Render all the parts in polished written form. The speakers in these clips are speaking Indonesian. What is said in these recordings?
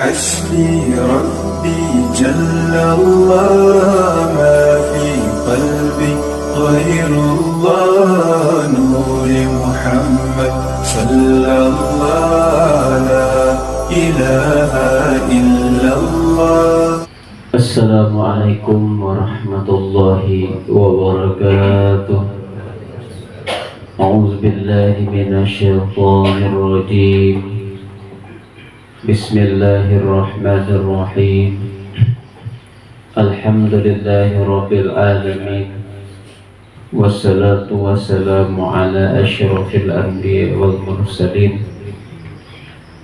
حسبي ربي جل الله ما في قلبي غير الله نور محمد صلى الله لا إله إلا الله. Assalamualaikum warahmatullahi wabarakatuh. A'udzu billahi minasyaitonir rajim. Bismillahirrahmanirrahim. Alhamdulillahi rabbil alamin. Wassalatu wassalamu ala asyrafil anbiya'i wal mursalin.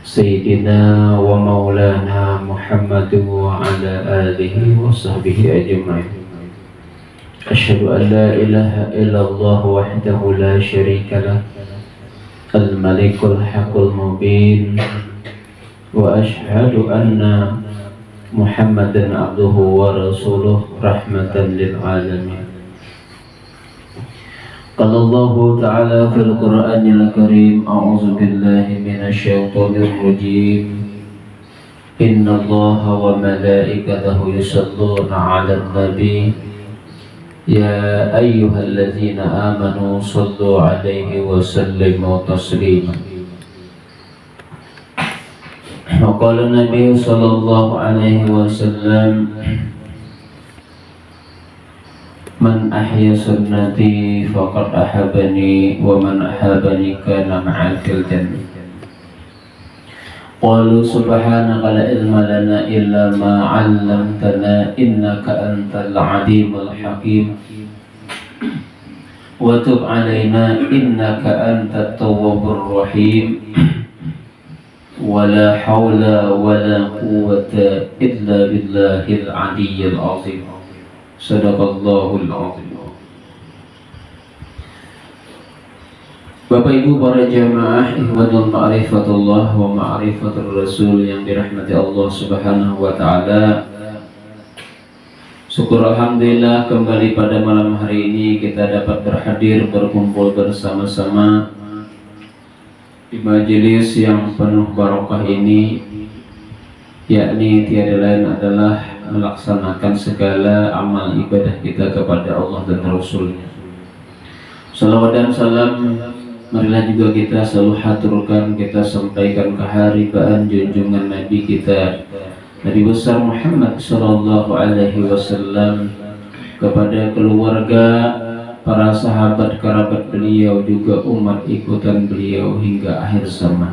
Sayyidina wa maulana Muhammadin wa ala alihi wa sahbihi ajma'in. Asyhadu an la ilaha illallah wahdahu la syarika lah, al-malikul haqqul mubin, wa asyhadu anna Muhammadan abduhu wa rasuluh rahmatan lil alamin. Qala Allah Ta'ala fil Qur'anil Karim, a'udzu billahi minasy syaithanir rajim. Innallaha wa malaikatahu yusholluna 'alan nabi ya ayyuhalladzina amanu shallu 'alaihi wa sallimu taslima. Wa qala Nabi sallallahu alaihi wasallam, man ahya sunnati faqad ahabani wa man ahabani kana ma'a fil jannah. Qalu subhanaka la ilma lana illa ma 'allamtana innaka antal 'alimul hakim wa tub 'alaina innaka antat tawwabur rahim. Wala hawla wala quwwata illa billahil 'aliyyil 'azim. Sadaqallahul 'azim. Bapak Ibu para jamaah ihwadul ma'rifatullah wa ma'rifatur rasul yang dirahmati Allah Subhanahu wa taala. Syukur alhamdulillah kembali pada malam hari ini kita dapat berkumpul bersama-sama di majelis yang penuh barokah ini, yakni tiada lain adalah melaksanakan segala amal ibadah kita kepada Allah dan Rasul-Nya. Salawat dan salam marilah juga kita selalu haturkan, kita sampaikan keharibaan junjungan Nabi kita Nabi besar Muhammad sallallahu alaihi wasallam, kepada keluarga, para sahabat kerabat beliau, juga umat ikutan beliau hingga akhir zaman.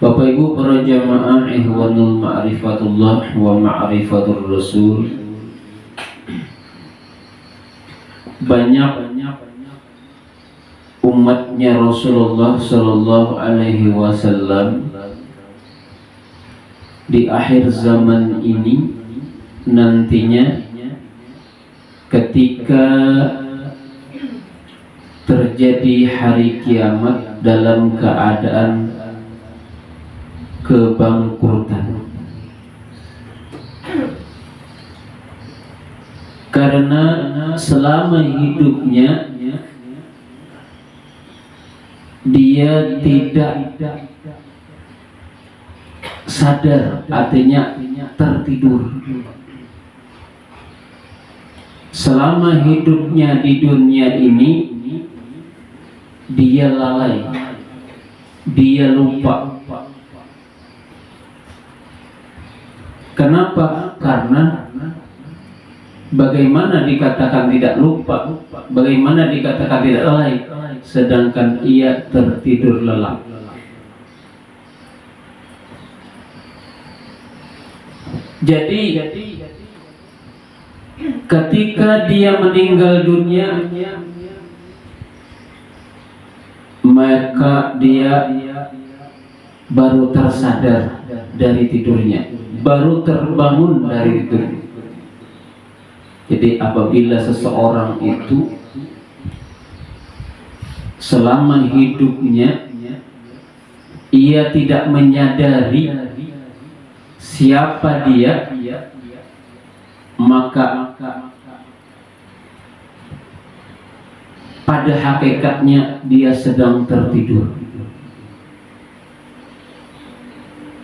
Bapak Ibu para jamaah ihwanul ma'rifatullah wa ma'rifatur rasul, banyak umatnya Rasulullah sallallahu alaihi wasallam di akhir zaman ini nantinya, ketika terjadi hari kiamat dalam keadaan kebangkrutan, karena selama hidupnya dia tidak sadar, artinya tertidur. Selama hidupnya di dunia ini dia lalai, dia lupa. Kenapa? Karena bagaimana dikatakan tidak lupa, bagaimana dikatakan tidak lalai, sedangkan ia tertidur lelap. Jadi ketika dia meninggal dunia, maka dia baru tersadar dari tidurnya, baru terbangun dari tidur. Jadi apabila seseorang itu selama hidupnya ia tidak menyadari siapa dia, maka pada hakikatnya dia sedang tertidur.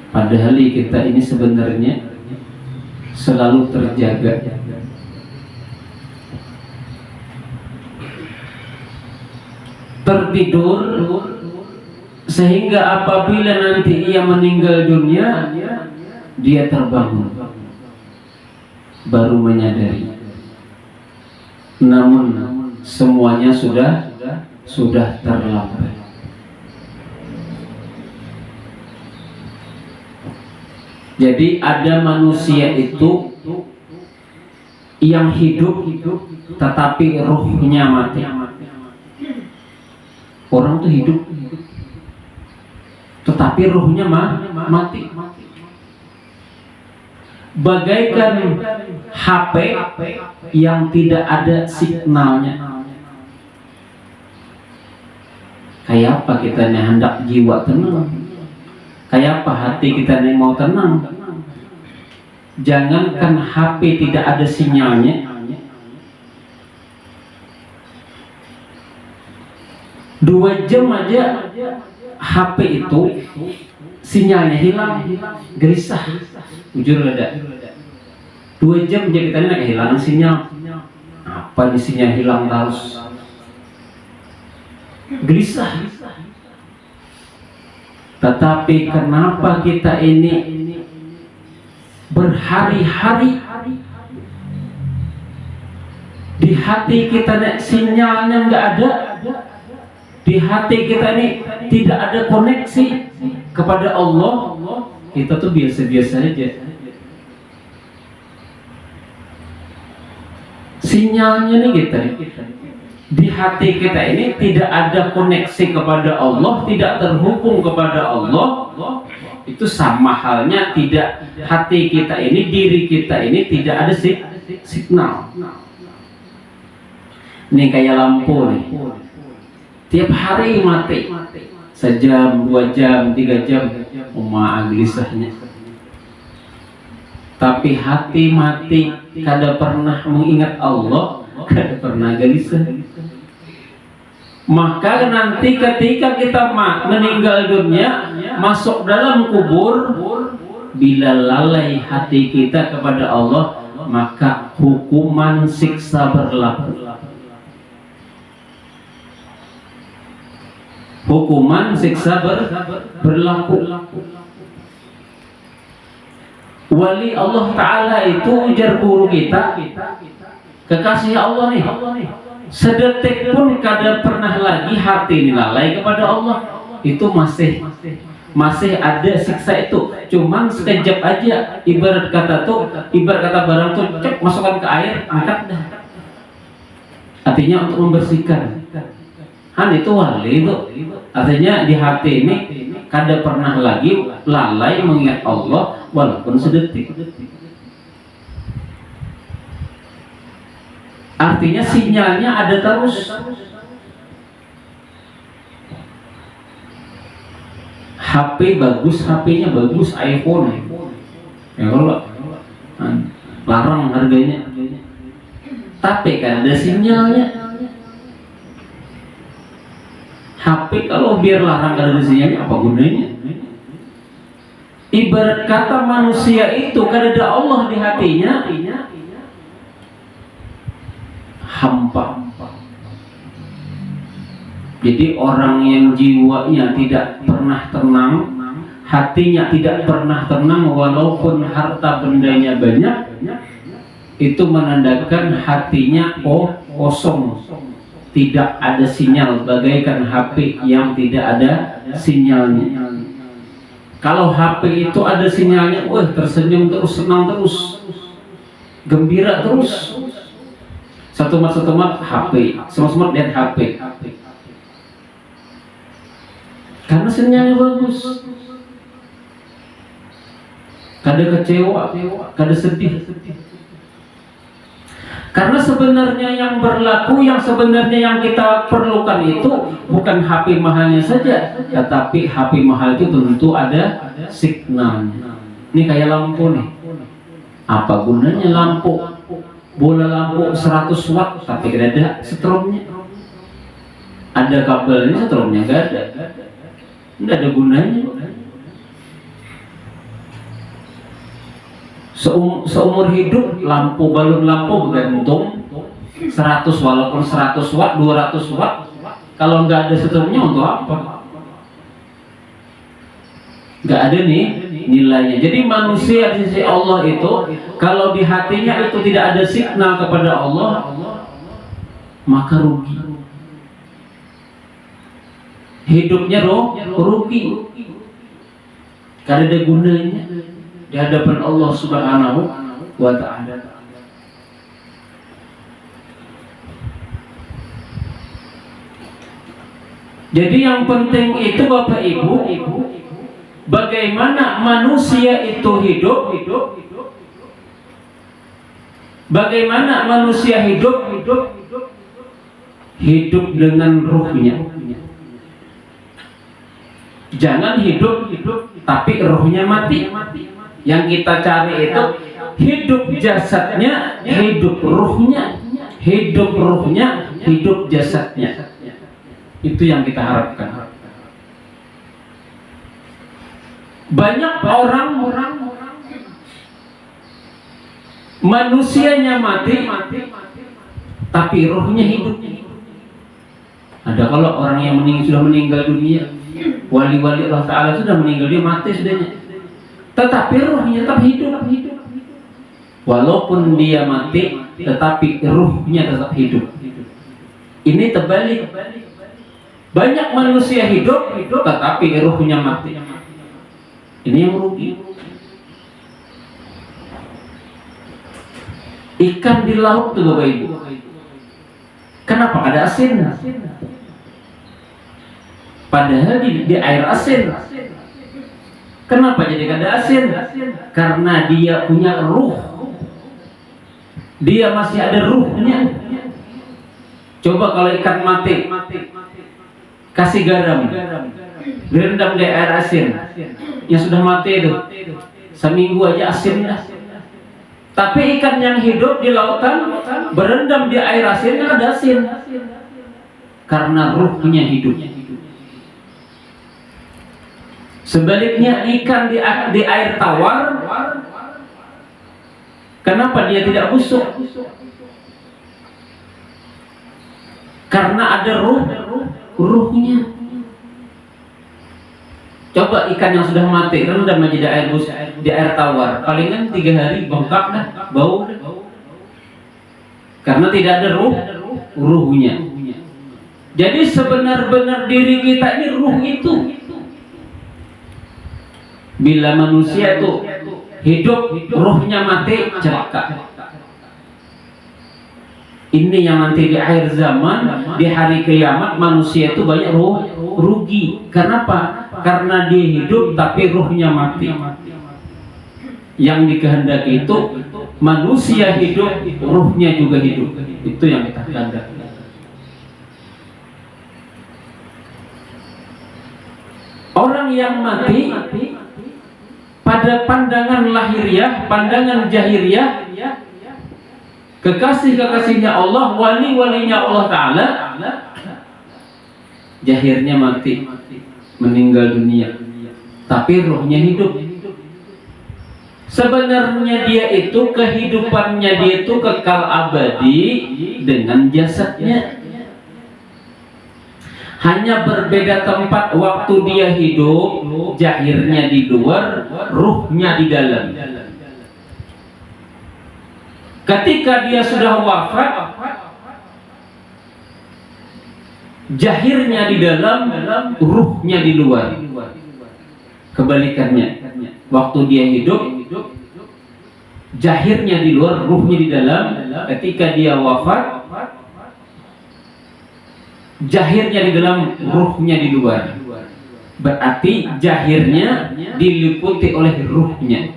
Padahal kita ini sebenarnya selalu terjaga. Tertidur sehingga apabila nanti ia meninggal dunia, dia terbangun baru menyadari. Namun semuanya sudah terlambat. Jadi ada manusia itu yang hidup tetapi ruhnya mati. Orang tuh hidup tetapi ruhnya mati. Bagaikan HP yang tidak ada signalnya. Kayak apa kita nih hendak jiwa tenang? Kayak apa hati kita nih mau tenang? Jangankan HP tidak ada sinyalnya, 2 jam aja HP itu sinyalnya hilang, gelisah. Jujur ada 2 jam aja kita nih kehilangan sinyal. Apa nih sinyal hilang terus? Gelisah. Tetapi kenapa kita ini berhari-hari di hati kita nih sinyalnya nggak ada, di hati kita ini tidak ada koneksi kepada Allah, kita tuh biasa-biasa aja. Sinyalnya nih kita di hati kita ini tidak ada koneksi kepada Allah, tidak terhubung kepada Allah. Itu sama halnya tidak hati kita ini, diri kita ini tidak ada signal. Ini kayak lampu nih, tiap hari mati, sejam, 2 jam, 3 jam, gelisahnya. Tapi hati mati, kada pernah mengingat Allah, kada pernah gelisah. Maka nanti ketika kita meninggal dunia, masuk dalam kubur, bila lalai hati kita kepada Allah, maka hukuman siksa berlaku. Hukuman siksa berlaku. Wali Allah Ta'ala itu, ujar guru kita, kekasih Allah nih, sedetik pun kada pernah lagi hati ini lalai kepada Allah. Itu masih ada siksa itu, cuman sekejap aja. Ibarat kata barang tuh cek masukkan ke air, angkat dah. Artinya untuk membersihkan. Itu wali itu. Artinya di hati ini kada pernah lagi lalai mengingat Allah walaupun sedetik. Artinya sinyalnya ada terus. HP bagus, HP-nya bagus, iPhone. Ya kalau larang harganya. Tapi kan ada sinyalnya. HP kalau biar larang kada ada sinyalnya, apa gunanya? Ibarat kata manusia itu kada ada Allah di hatinya, hampa. Jadi orang yang jiwanya tidak pernah tenang, hatinya tidak pernah tenang walaupun harta bendanya banyak, itu menandakan hatinya kosong, tidak ada sinyal, bagaikan HP yang tidak ada sinyalnya. Kalau HP itu ada sinyalnya, tersenyum terus, senang terus, gembira terus. Satu mat HP, semua lihat HP. Karena sinyalnya bagus. Kada kecewa, kada sedih. Karena sebenarnya yang berlaku, yang sebenarnya yang kita perlukan itu bukan HP mahalnya saja, tetapi HP mahal itu tentu ada signalnya. Ini kayak lampu nih. Apa gunanya lampu? Bola lampu 100 watt tapi tidak ada stromnya. Ada kabelnya, stromnya nggak ada. Tidak ada gunanya. seumur hidup lampu, balon lampu bergantung 100, walaupun 100 watt 200 watt, kalau nggak ada seterusnya untuk apa? Nggak ada nih nilainya. Jadi manusia di sisi Allah itu, kalau di hatinya itu tidak ada signal kepada Allah, maka rugi. Hidupnya rugi, karena ada gunanya di hadapan Allah Subhanahu wa Ta'ala. Jadi yang penting itu Bapak Ibu, bagaimana manusia itu hidup, bagaimana manusia hidup dengan ruhnya. Jangan hidup tapi ruhnya mati. Yang kita cari itu hidup jasadnya, hidup ruhnya, hidup ruhnya, hidup jasadnya. Itu yang kita harapkan. Banyak orang manusianya mati tapi ruhnya hidup. Ada kalau orang yang sudah meninggal dunia, wali-wali Allah Ta'ala sudah meninggal, dia mati sudahnya, tetapi ruhnya tetap hidup. Walaupun dia mati, tetapi ruhnya tetap hidup. Ini terbalik. Banyak manusia hidup tetapi ruhnya mati. Ini yang rugi. Ikan di laut tuh Bapak Ibu, kenapa ada asin? Padahal di air asin. Kenapa jadi ada asin? Karena dia punya ruh. Dia masih ada ruhnya. Coba kalau ikan mati, kasih garam, direndam di air asin, yang sudah mati itu seminggu aja asin dah. Tapi ikan yang hidup di lautan berendam di air asin, ada asin karena ruhnya hidup. Sebaliknya ikan di air tawar, kenapa dia tidak busuk? Karena ada ruhnya. Coba ikan yang sudah mati rendam aja di air tawar, palingan 3 hari bengkak dah, bau dah. Karena tidak ada ruhnya. Jadi sebenar-benar diri kita ini ruh itu. Bila manusia itu hidup, ruhnya mati, celaka. Ini yang nanti di akhir zaman, di hari kiamat, manusia itu banyak rugi. Karena apa? Karena dia hidup tapi ruhnya mati. Yang dikehendaki itu manusia hidup, ruhnya juga hidup. Itu yang kita kehendaki. Orang yang mati pada pandangan lahiriah, pandangan jahiliyah, kekasih-kekasihnya Allah, wali-walinya Allah Ta'ala, jahirnya mati, meninggal dunia, tapi rohnya hidup. Sebenarnya dia itu, kehidupannya dia itu kekal abadi dengan jasadnya. Hanya berbeda tempat waktu dia hidup, jahirnya di luar, ruhnya di dalam. Ketika dia sudah wafat, jahirnya di dalam, ruhnya di luar. Kebalikannya, waktu dia hidup, jahirnya di luar, ruhnya di dalam. Ketika dia wafat, jahirnya di dalam, ruhnya di luar. Berarti jahirnya diliputi oleh ruhnya,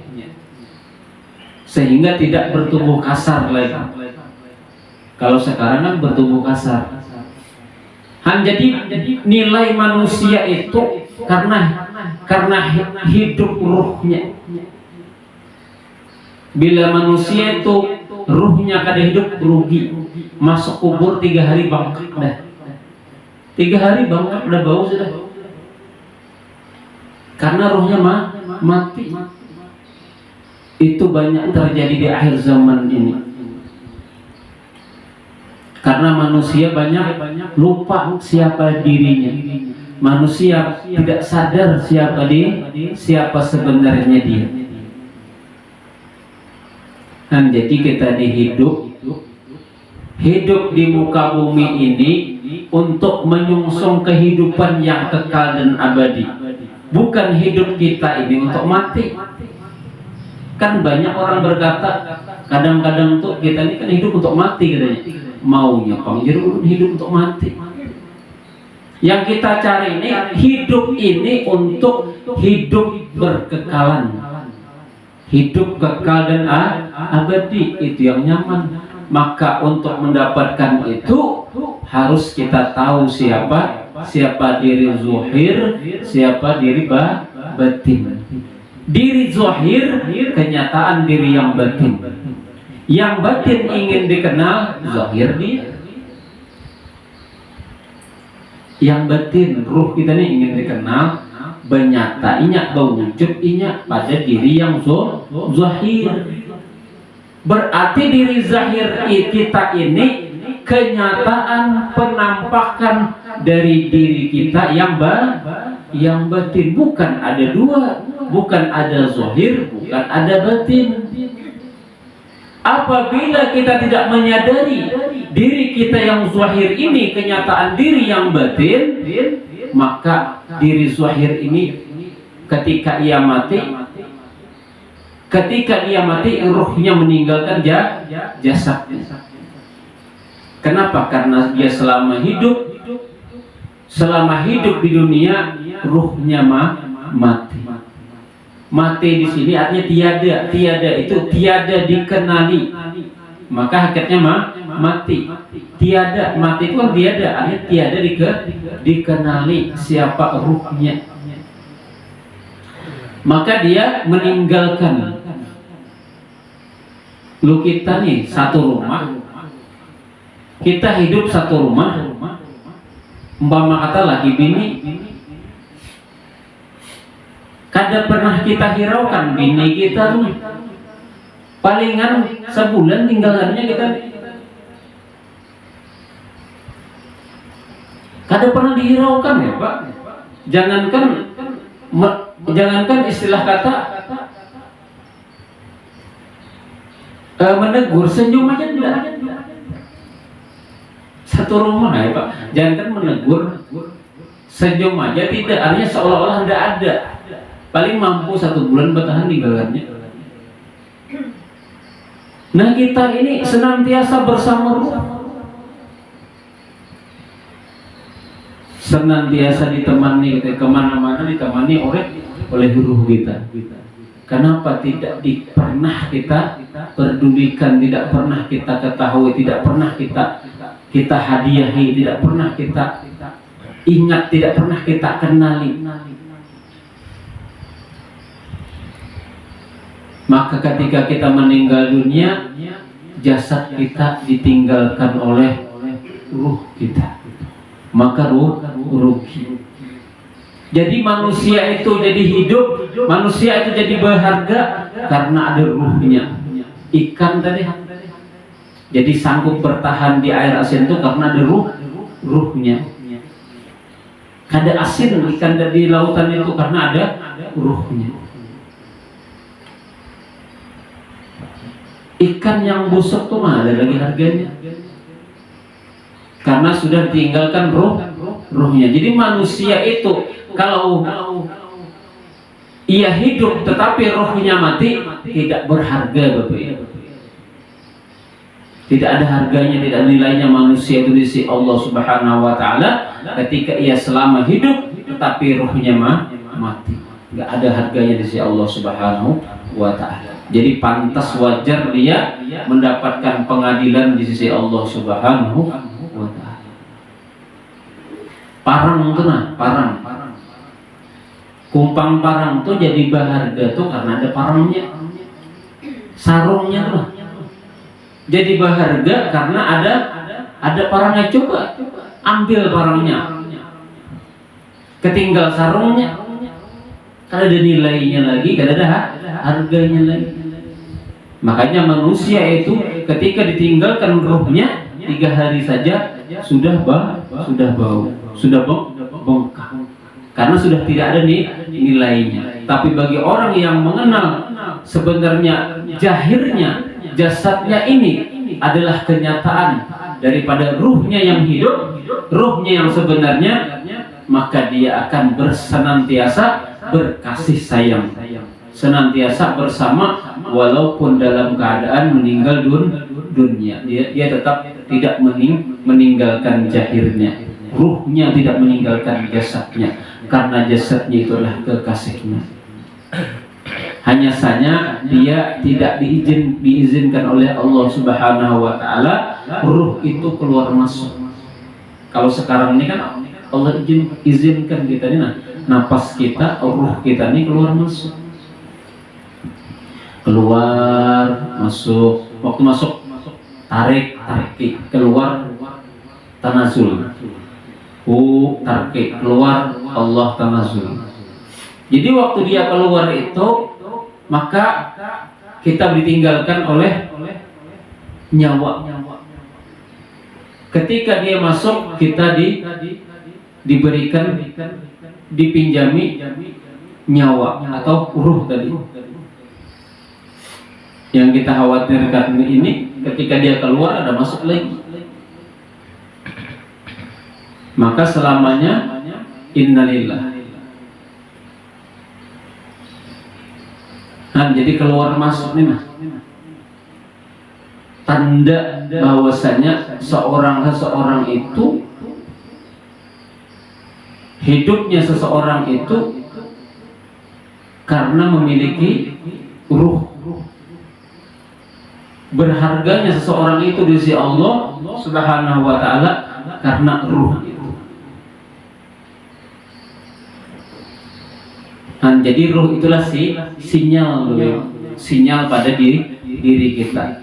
sehingga tidak bertumbuh kasar lagi. Kalau sekarang kan bertumbuh kasar. Jadi nilai manusia itu karena hidup ruhnya. Bila manusia itu ruhnya kada hidup, rugi. Masuk kubur 3 hari bangkit dah. 3 hari bangkit udah bau sudah. Karena ruhnya mati. itu banyak terjadi di akhir zaman ini. Karena manusia banyak lupa siapa dirinya. Manusia tidak sadar siapa sebenarnya dia. Dan jadi kita hidup di muka bumi ini untuk menyongsong kehidupan yang kekal dan abadi. Bukan hidup kita ini untuk mati. Kan banyak orang berkata, kadang-kadang tuh kita ini kan hidup untuk mati katanya. Maunya pangjerun hidup untuk mati. Yang kita cari ini hidup ini untuk hidup berkekalan. Hidup kekal dan abadi, itu yang nyaman. Maka untuk mendapatkan itu harus kita tahu siapa diri zahir, siapa diri batin. Diri zahir kenyataan diri yang batin. Yang batin ingin dikenal, zahir dia. Yang batin, ruh kita ini ingin dikenal, benyatainya, bewujudnya pada diri yang zahir. Berarti diri zahir kita ini kenyataan penampakan dari diri kita yang batin. Bukan ada dua, bukan ada zahir, bukan ada batin. Apabila kita tidak menyadari diri kita yang zahir ini kenyataan diri yang batin, maka diri zahir ini ketika dia mati ruhnya meninggalkan jasadnya. Kenapa? Karena dia selama hidup di dunia ruhnya mati. Mati di sini artinya tiada itu tiada dikenali. Maka hakikatnya mati. Tiada, mati itu kan tiada, artinya tiada dikenali siapa ruhnya. Maka dia meninggalkan. Lu kita nih satu rumah, kita hidup satu rumah, umpama kata laki bini, kada pernah kita hiraukan bini kita tuh, palingan sebulan tinggalannya kita, kada pernah dihiraukan ya Pak. Jangankan istilah kata menegur, senyum aja tidak. Satu rumah ya Pak, jangankan menegur, senyum aja tidak, artinya seolah-olah tidak ada. Paling mampu 1 bulan bertahan tinggalannya. Nah kita ini senantiasa bersama ruh, senantiasa ditemani, kemana-mana ditemani oleh ruh kita. Kenapa tidak pernah kita pedulikan, tidak pernah kita ketahui, tidak pernah kita hadiahi, tidak pernah kita ingat, tidak pernah kita kenali. Maka ketika kita meninggal dunia, jasad kita ditinggalkan oleh ruh kita. Maka ruh rugi. Jadi manusia itu jadi hidup, manusia itu jadi berharga karena ada ruhnya. Ikan tadi jadi sanggup bertahan di air asin itu karena ada ruhnya. Kada asin ikan di lautan itu karena ada ruhnya. Ikan yang busuk tuh mah ada lagi harganya, karena sudah ditinggalkan ruhnya. Jadi manusia itu kalau ia hidup tetapi ruhnya mati, tidak berharga Bapak Ibu. Tidak ada harganya, tidak ada nilainya manusia itu di sisi Allah Subhanahu wa taala ketika ia selama hidup tetapi ruhnya mati. Enggak ada harganya di sisi Allah Subhanahu wa taala. Jadi pantas wajar dia mendapatkan pengadilan di sisi Allah Subhanahu wa taala. Parang tuh nah, parang. Kumpang parang tuh jadi berharga tuh karena ada parangnya. Sarungnya tuh jadi berharga karena ada parangnya. Coba ambil parangnya, ketinggal sarungnya, kada ada nilainya lagi, kada ada harganya lagi. Makanya manusia itu ketika ditinggalkan ruhnya 3 hari saja sudah bau, sudah bengkak, karena sudah tidak ada nilainya. Tapi bagi orang yang mengenal sebenarnya jahirnya jasadnya ini adalah kenyataan daripada ruhnya yang hidup, ruhnya yang sebenarnya, maka dia akan bersenantiasa berkasih sayang, senantiasa bersama walaupun dalam keadaan meninggal dunia. Dia tetap tidak meninggalkan jahirnya, ruhnya tidak meninggalkan jasadnya, karena jasadnya itu adalah kekasihnya. Hanya saja dia tidak diizinkan oleh Allah Subhanahu wa taala ruh itu keluar masuk. Kalau sekarang ini kan Allah izinkan kita ini, napas kita, ruh kita ini keluar masuk. Keluar masuk, waktu masuk tarik, keluar tanazul. Tarik, keluar Allah tanazul. Jadi waktu dia keluar itu, maka kita ditinggalkan oleh nyawa. Ketika dia masuk, kita diberikan, dipinjami nyawa atau ruh tadi. Yang kita khawatirkan ini, ketika dia keluar ada masuk lagi. Maka selamanya innalillah. Nah, jadi keluar masuk nih, tanda bahwasanya seseorang itu, hidupnya seseorang itu karena memiliki ruh. Berharganya seseorang itu di sisi Allah Subhanahu wa taala karena ruh itu. Nah, jadi ruh itulah sinyal pada diri kita.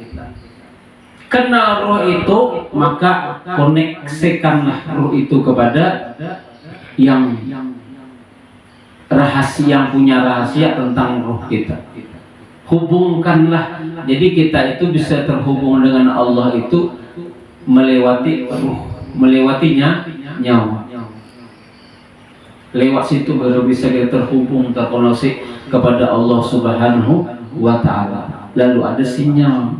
Kenal ruh itu, maka koneksikanlah ruh itu kepada yang punya rahasia tentang ruh kita. Hubungkanlah. Jadi kita itu bisa terhubung dengan Allah itu melewati ruh, melewatinya nyawa. Lewat situ baru bisa kita terhubung, terkoneksi kepada Allah Subhanahu wa taala. Lalu ada sinyal.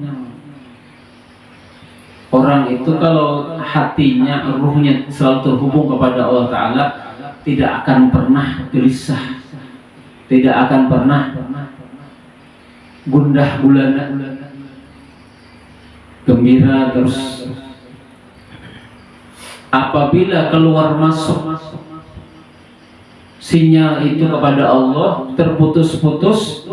Orang itu kalau hatinya, ruhnya selalu terhubung kepada Allah taala, tidak akan pernah gelisah, tidak akan pernah gundah gulana, gembira terus. Apabila keluar masuk sinyal itu kepada Allah terputus-putus,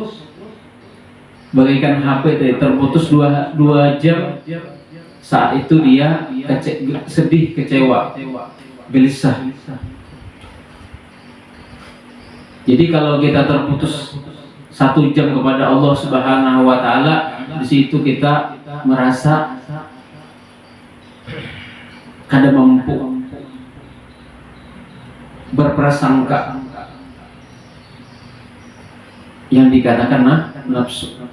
bagaikan HP tadi terputus 2 jam, saat itu dia sedih, kecewa, gelisah. Jadi kalau kita terputus 1 jam kepada Allah Subhanahu wa taala, di situ kita merasa kada mampu, berprasangka, yang dikatakan nafsu.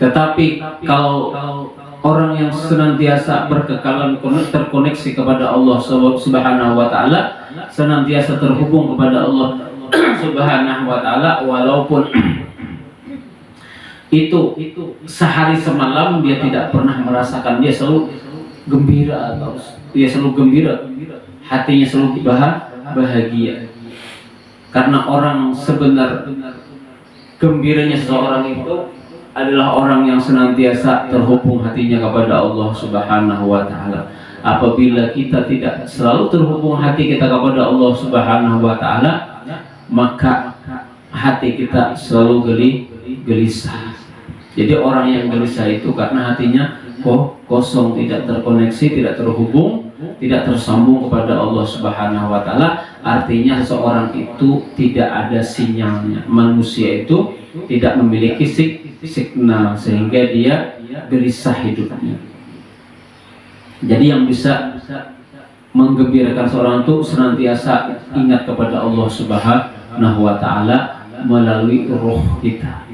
Tetapi kalau orang yang senantiasa berkekalan terkoneksi kepada Allah Subhanahu wa taala, senantiasa terhubung kepada Allah Subhanahu wa taala, walaupun itu sehari semalam dia tidak pernah merasakan, dia selalu gembira, atau dia selalu gembira, hatinya selalu bahagia. Karena orang sebenar gembiranya seseorang itu adalah orang yang senantiasa terhubung hatinya kepada Allah Subhanahu wa taala. Apabila kita tidak selalu terhubung hati kita kepada Allah Subhanahu wa taala, maka hati kita selalu gelisah. Jadi orang yang gelisah itu karena hatinya kosong, tidak terkoneksi, tidak terhubung, tidak tersambung kepada Allah Subhanahu wa taala. Artinya seseorang itu tidak ada sinyalnya. Manusia itu tidak memiliki signal sehingga dia gelisah hidupnya. Jadi yang bisa menggembirakan seorang itu senantiasa ingat kepada Allah Subhanahu wa taala, melalui ruh kita.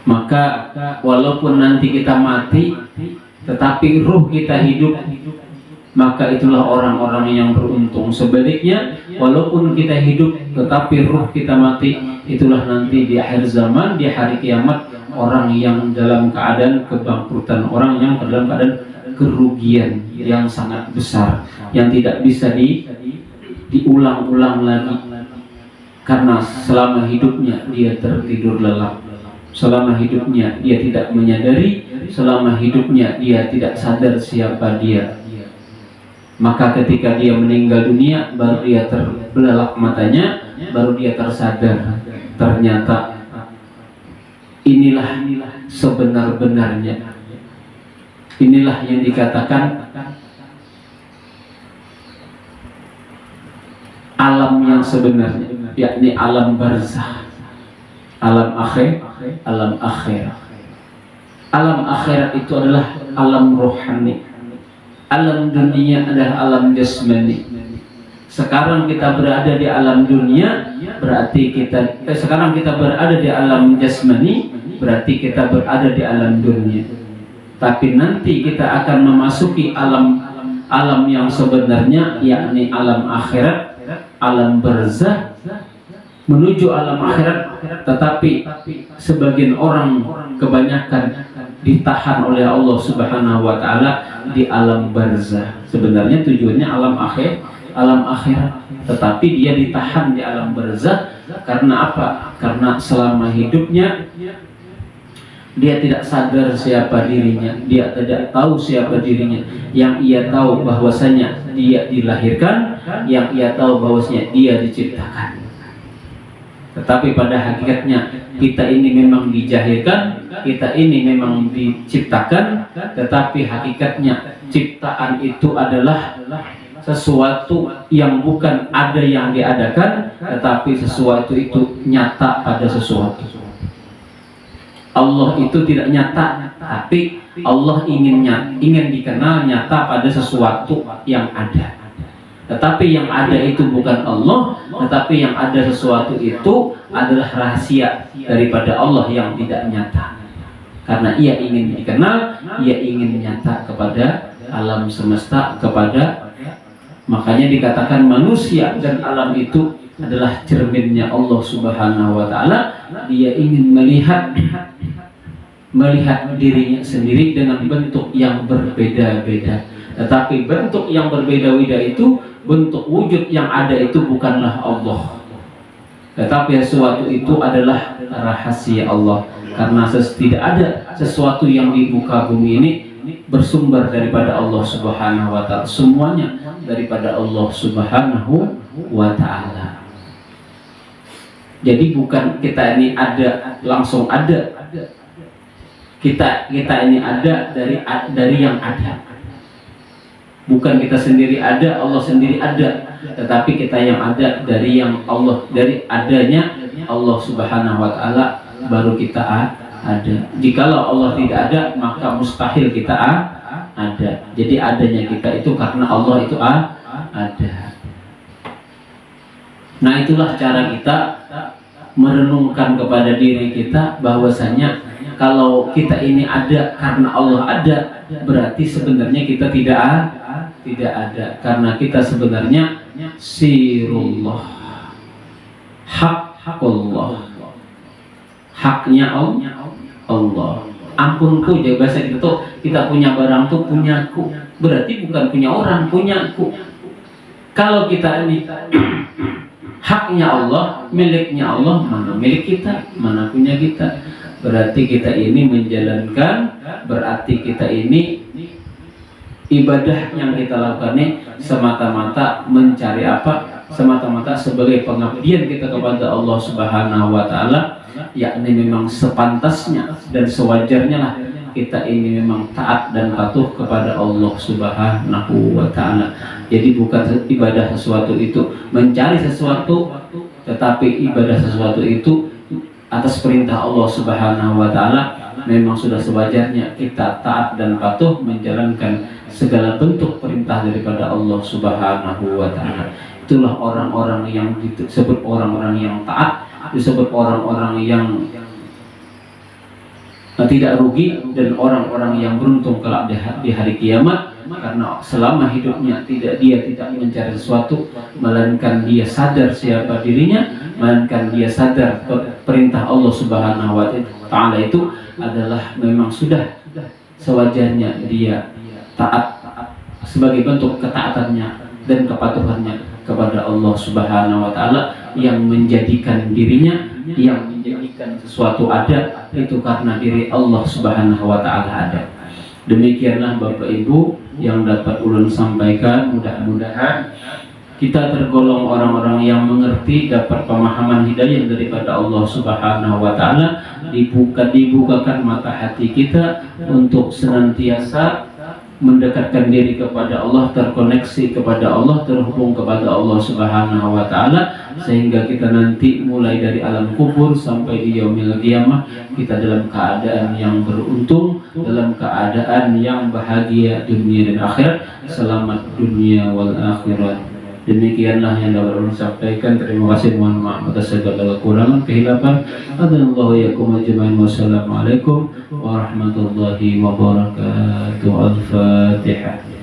Maka walaupun nanti kita mati, tetapi ruh kita hidup, maka itulah orang-orang yang beruntung. Sebaliknya, walaupun kita hidup tetapi ruh kita mati, itulah nanti di akhir zaman, di hari kiamat, orang yang dalam keadaan kebangkrutan, orang yang dalam keadaan kerugian yang sangat besar, yang tidak bisa diulang-ulang lagi, karena selama hidupnya dia tertidur lelap, selama hidupnya dia tidak menyadari, selama hidupnya dia tidak sadar siapa dia. Maka ketika dia meninggal dunia, baru dia terbelalak matanya, baru dia tersadar, ternyata inilah sebenar-benarnya. Inilah yang dikatakan alam yang sebenarnya, yakni alam barzah, alam akhir, alam akhirat. Alam akhirat itu adalah alam rohani. Alam dunia adalah alam jasmani. Sekarang kita berada di alam dunia, berarti sekarang kita berada di alam jasmani, berarti kita berada di alam dunia. Tapi nanti kita akan memasuki alam yang sebenarnya, yakni alam akhirat, alam barzah, menuju alam akhirat. Tetapi sebagian orang, kebanyakan ditahan oleh Allah Subhanahu wa taala di alam barzah. Sebenarnya tujuannya alam akhirat, tetapi dia ditahan di alam barzah karena apa? Karena selama hidupnya dia tidak sadar siapa dirinya, dia tidak tahu siapa dirinya. Yang ia tahu bahwasanya dia dilahirkan, yang ia tahu bahwasanya dia diciptakan. Tetapi pada hakikatnya kita ini memang dijahilkan, kita ini memang diciptakan, tetapi hakikatnya ciptaan itu adalah sesuatu yang bukan ada yang diadakan, tetapi sesuatu itu nyata pada sesuatu. Allah itu tidak nyata, tapi Allah ingin dikenal nyata pada sesuatu yang ada. Tetapi yang ada itu bukan Allah, tetapi yang ada sesuatu itu adalah rahasia daripada Allah yang tidak nyata. Karena ia ingin dikenal, ia ingin nyata kepada alam semesta, makanya dikatakan manusia dan alam itu adalah cerminnya Allah Subhanahu wa taala. Dia ingin melihat dirinya sendiri dengan bentuk yang berbeda-beda. Tetapi bentuk yang berbeda-beda itu, bentuk wujud yang ada itu bukanlah Allah, tetapi sesuatu itu adalah rahasia Allah. Karena tidak ada sesuatu yang di muka bumi ini bersumber daripada Allah Subhanahu wa taala. Semuanya daripada Allah Subhanahu wa taala. Jadi bukan kita ini ada langsung ada. Kita ini ada dari yang ada. Bukan kita sendiri ada, Allah sendiri ada, tetapi kita yang ada dari yang Allah, dari adanya Allah Subhanahu wa taala, baru kita ada. Jikalau Allah tidak ada, maka mustahil kita ada. Jadi adanya kita itu karena Allah itu ada. Nah, itulah cara kita merenungkan kepada diri kita bahwasanya kalau kita ini ada karena Allah ada, berarti sebenarnya kita tidak ada, karena kita sebenarnya sirullah, hakullah, haknya Allah. Ampunku, jadi bahasa kita tuh, kita punya barang tuh punyaku, berarti bukan punya orang, punyaku. Kalau kita ini haknya Allah, miliknya Allah, mana milik kita, mana punya kita. Berarti kita ini menjalankan, berarti kita ini ibadah yang kita lakukan ini semata-mata mencari apa? Semata-mata sebagai pengabdian kita kepada Allah Subhanahu wa taala, yakni memang sepantasnya dan sewajarnya lah kita ini memang taat dan patuh kepada Allah Subhanahu wa taala. Jadi bukan ibadah sesuatu itu mencari sesuatu, tetapi ibadah sesuatu itu atas perintah Allah Subhanahu wa taala. Memang sudah sewajarnya kita taat dan patuh menjalankan segala bentuk perintah daripada Allah Subhanahu wa taala. Itulah orang-orang yang disebut orang-orang yang taat, disebut orang-orang yang tidak rugi, dan orang-orang yang beruntung kelak di hari kiamat, karena selama hidupnya dia tidak mencari sesuatu, melainkan dia sadar siapa dirinya, melainkan dia sadar perintah Allah Subhanahu wa taala itu adalah memang sudah sewajarnya dia taat sebagai bentuk ketaatannya dan kepatuhannya kepada Allah Subhanahu wa taala, yang menjadikan dirinya, yang menjadikan sesuatu ada itu karena diri Allah Subhanahu wa taala ada. Demikianlah Bapak Ibu yang dapat ulun sampaikan. Mudah-mudahan kita tergolong orang-orang yang mengerti, dapat pemahaman hidayah daripada Allah Subhanahu wa taala, dibukakan mata hati kita untuk senantiasa mendekatkan diri kepada Allah, terkoneksi kepada Allah, terhubung kepada Allah Subhanahu wa taala, sehingga kita nanti mulai dari alam kubur sampai di yaumil qiyamah kita dalam keadaan yang beruntung, dalam keadaan yang bahagia dunia dan akhirat, selamat dunia wal akhirat. Demikianlah yang dapat saya sampaikan. Terima kasih, mohon maaf atas segala kekurangan kehilapan. Adallahu yakum ajmain. Wassalamualaikum warahmatullahi wabarakatuh. Al-Fatihah.